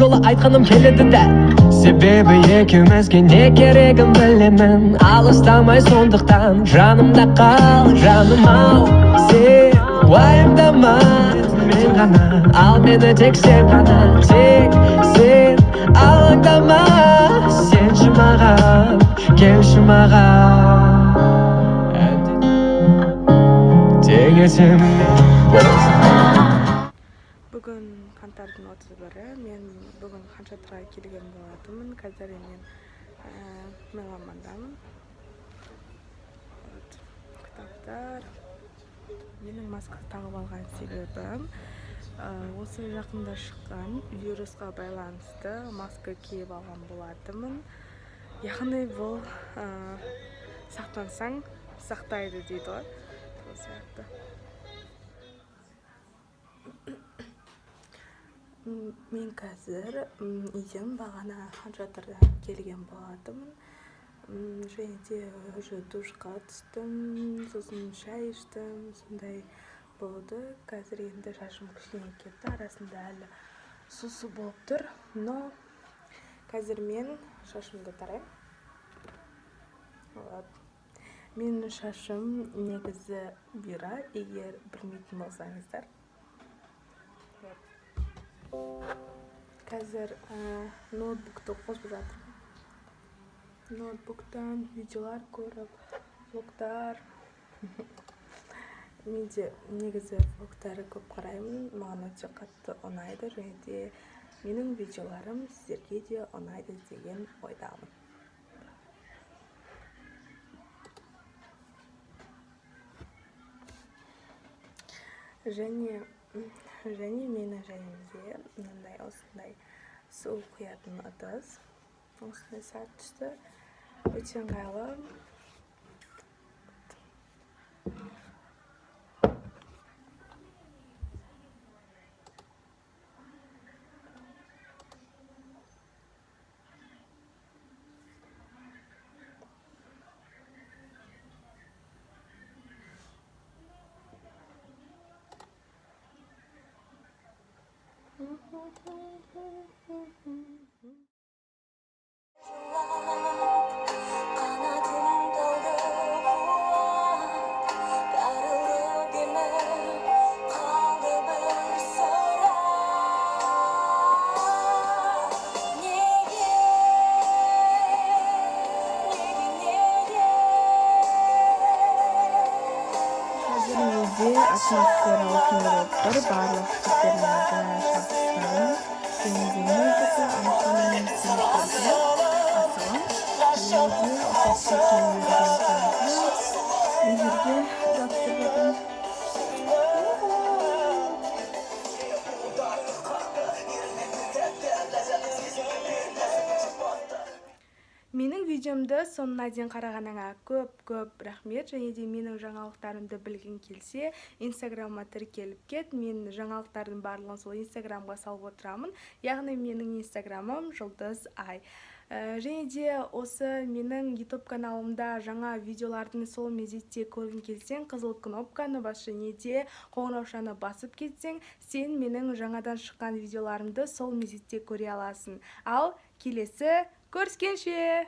жолы айтқаным келеді дәл. Себебі екеумізге не керегін білемін. Алыстамай сондықтан жанымда қал, жаным ау. Сен уайымдама, мен ғана, ал мені тек сен ғана. Тек сен алаңдама, сенші маған, келші маған. Бүгін қаңтардың 31-і, мен бүгін Ханшатырға келген болатынмын. Қазір мен меломандамын. Кітаптар. Менің маска тағып алған себебім осы жақында шыққан вирусқа байланысты маска киіп алған болатынмын. Яғни бұл сақтансаң сақтайды дейді ғой. Мен қазір үйден бағана Ханшатырдан келген болатынмын. Және де уже душқа түстім, сосын шай іштім, сондай болды. Қазір енді шашым кішкене кетті, арасында әлі сусу болып тұр. Но қазір мен шашымды тарайым. Менің шашым негізі бұйра, егер білмейтін болсаңыздар. Қазір ноутбукты қосып жатырмын. Ноутбуктан видеолар көріп, влогтар. Менде негізі влогтары көп қараймын, маған өте қатты ұнайды, және де менің видеоларым сіздерге де ұнайды деген ойдамын. Және менің жайымде мынандай осындай су құятын ыдыс, осындай сәт түсті, өте ыңғайлы. Атмосфералық неліктер барлық шеттерімізді шабыстарын және де музыка аншаның сүйіктерді асылым және де ұсақты егерде жапсырдым. Менің видеомды соңына дейін қарағаныңа көп рахмет. Және де менің жаңалықтарымды білгің келсе, Инстаграмға тіркеліп кет. Мен жаңалықтардың барлығын сол Инстаграмға салып отырамын. Яғни менің Инстаграмым @жұлдыз_ай. Және де осы менің YouTube каналымда жаңа видеолардың сол мезетте көргің келсең, қызыл кнопканы бас, және де қоңыраушаны басып кетсең, сен менің жаңадан шыққан видеоларымды сол мезетте көре аласың. Ал келесі көріскенше!